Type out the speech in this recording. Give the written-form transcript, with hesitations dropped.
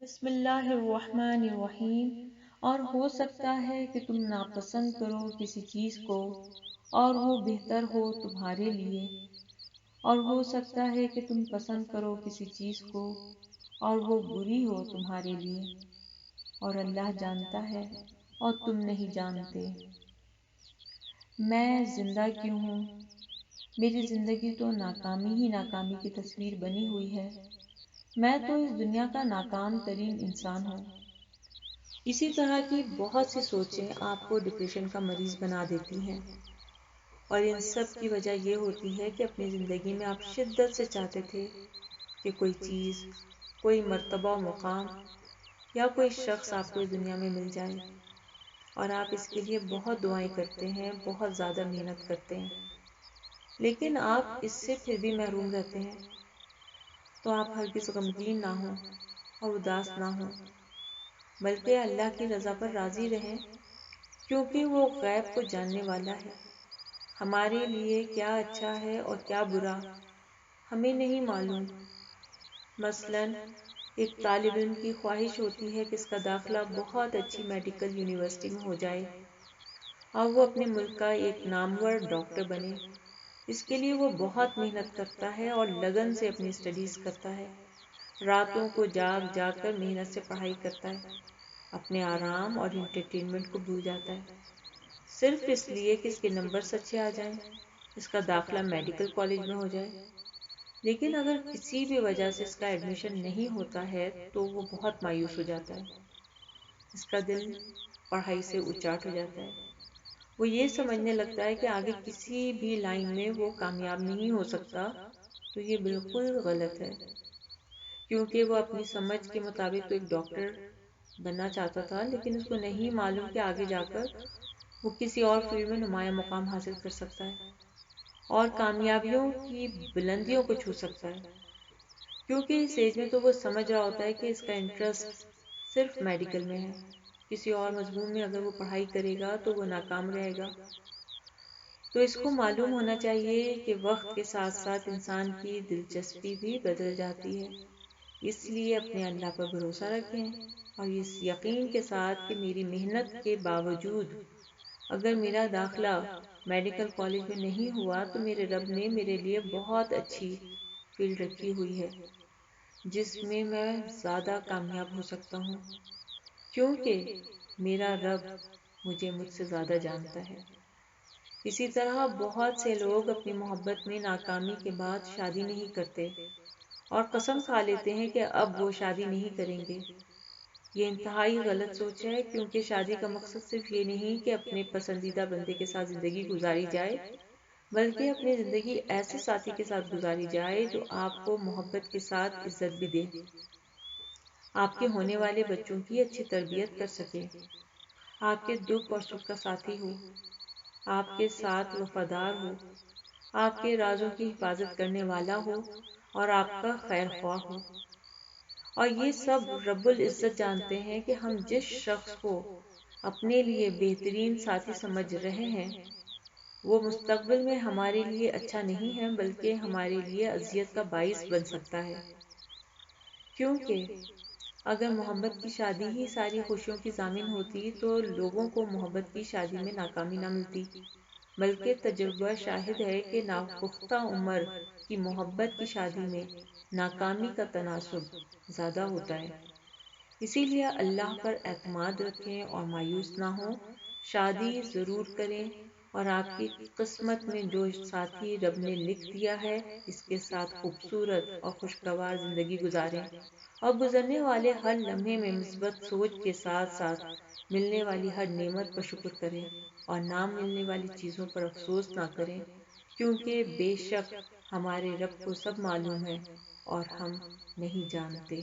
بسم اللہ الرحمن الرحیم۔ اور ہو سکتا ہے کہ تم ناپسند کرو کسی چیز کو اور وہ بہتر ہو تمہارے لیے، اور ہو سکتا ہے کہ تم پسند کرو کسی چیز کو اور وہ بری ہو تمہارے لیے، اور اللہ جانتا ہے اور تم نہیں جانتے۔ میں زندہ کیوں ہوں؟ میری زندگی تو ناکامی ہی ناکامی کی تصویر بنی ہوئی ہے۔ میں تو اس دنیا کا ناکام ترین انسان ہوں۔ اسی طرح کی بہت سی سوچیں آپ کو ڈپریشن کا مریض بنا دیتی ہیں، اور ان سب کی وجہ یہ ہوتی ہے کہ اپنی زندگی میں آپ شدت سے چاہتے تھے کہ کوئی چیز، کوئی مرتبہ و مقام یا کوئی شخص آپ کو اس دنیا میں مل جائے، اور آپ اس کے لیے بہت دعائیں کرتے ہیں، بہت زیادہ محنت کرتے ہیں، لیکن آپ اس سے پھر بھی محروم رہتے ہیں۔ تو آپ ہرگز غمگین نہ ہوں اور اداس نہ ہوں، بلکہ اللہ کی رضا پر راضی رہیں، کیونکہ وہ غیب کو جاننے والا ہے۔ ہمارے لیے کیا اچھا ہے اور کیا برا ہمیں نہیں معلوم۔ مثلاً ایک طالب علم کی خواہش ہوتی ہے کہ اس کا داخلہ بہت اچھی میڈیکل یونیورسٹی میں ہو جائے اور وہ اپنے ملک کا ایک نامور ڈاکٹر بنے۔ اس کے لیے وہ بہت محنت کرتا ہے اور لگن سے اپنی اسٹڈیز کرتا ہے، راتوں کو جاگ جاگ کر محنت سے پڑھائی کرتا ہے، اپنے آرام اور انٹرٹینمنٹ کو بھول جاتا ہے، صرف اس لیے کہ اس کے نمبرز اچھے آ جائیں، اس کا داخلہ میڈیکل کالج میں ہو جائے۔ لیکن اگر کسی بھی وجہ سے اس کا ایڈمیشن نہیں ہوتا ہے تو وہ بہت مایوس ہو جاتا ہے، اس کا دل پڑھائی سے اچاٹ ہو جاتا ہے، وہ یہ سمجھنے لگتا ہے کہ آگے کسی بھی لائن میں وہ کامیاب نہیں ہو سکتا۔ تو یہ بالکل غلط ہے، کیونکہ وہ اپنی سمجھ کے مطابق تو ایک ڈاکٹر بننا چاہتا تھا، لیکن اس کو نہیں معلوم کہ آگے جا کر وہ کسی اور فیلڈ میں نمایاں مقام حاصل کر سکتا ہے اور کامیابیوں کی بلندیوں کو چھو سکتا ہے، کیونکہ اس ایج میں تو وہ سمجھ رہا ہوتا ہے کہ اس کا انٹرسٹ صرف میڈیکل میں ہے، کسی اور مضمون میں اگر وہ پڑھائی کرے گا تو وہ ناکام رہے گا۔ تو اس کو معلوم ہونا چاہیے کہ وقت کے ساتھ ساتھ انسان کی دلچسپی بھی بدل جاتی ہے، اس لیے اپنے اللہ پر بھروسہ رکھیں اور اس یقین کے ساتھ کہ میری محنت کے باوجود اگر میرا داخلہ میڈیکل کالج میں نہیں ہوا تو میرے رب نے میرے لیے بہت اچھی فیلڈ رکھی ہوئی ہے جس میں میں زیادہ کامیاب ہو سکتا ہوں، کیونکہ میرا رب مجھ سے زیادہ جانتا ہے۔ اسی طرح بہت سے لوگ اپنی محبت میں ناکامی کے بعد شادی نہیں کرتے اور قسم کھا لیتے ہیں کہ اب وہ شادی نہیں کریں گے۔ یہ انتہائی غلط سوچ ہے، کیونکہ شادی کا مقصد صرف یہ نہیں کہ اپنے پسندیدہ بندے کے ساتھ زندگی گزاری جائے، بلکہ اپنی زندگی ایسے ساتھی کے ساتھ گزاری جائے جو آپ کو محبت کے ساتھ عزت بھی دے، آپ کے ہونے والے بچوں کی اچھی تربیت کر سکے، آپ کے دکھ اور سکھ کا ساتھی ہو، آپ کے ساتھ وفادار ہو، آپ کے رازوں کی حفاظت کرنے والا ہو اور آپ کا خیر خواہ ہو۔ اور یہ سب رب العزت جانتے ہیں کہ ہم جس شخص کو اپنے لیے بہترین ساتھی سمجھ رہے ہیں وہ مستقبل میں ہمارے لیے اچھا نہیں ہے، بلکہ ہمارے لیے اذیت کا باعث بن سکتا ہے، کیونکہ اگر محبت کی شادی ہی ساری خوشیوں کی ضامن ہوتی تو لوگوں کو محبت کی شادی میں ناکامی نہ ملتی، بلکہ تجربہ شاہد ہے کہ ناپختہ عمر کی محبت کی شادی میں ناکامی کا تناسب زیادہ ہوتا ہے۔ اسی لیے اللہ پر اعتماد رکھیں اور مایوس نہ ہوں، شادی ضرور کریں اور آپ کی قسمت میں جو ساتھی رب نے لکھ دیا ہے اس کے ساتھ خوبصورت اور خوشگوار زندگی گزاریں، اور گزرنے والے ہر لمحے میں مثبت سوچ کے ساتھ ساتھ ملنے والی ہر نعمت پر شکر کریں اور نہ ملنے والی چیزوں پر افسوس نہ کریں، کیونکہ بے شک ہمارے رب کو سب معلوم ہے اور ہم نہیں جانتے۔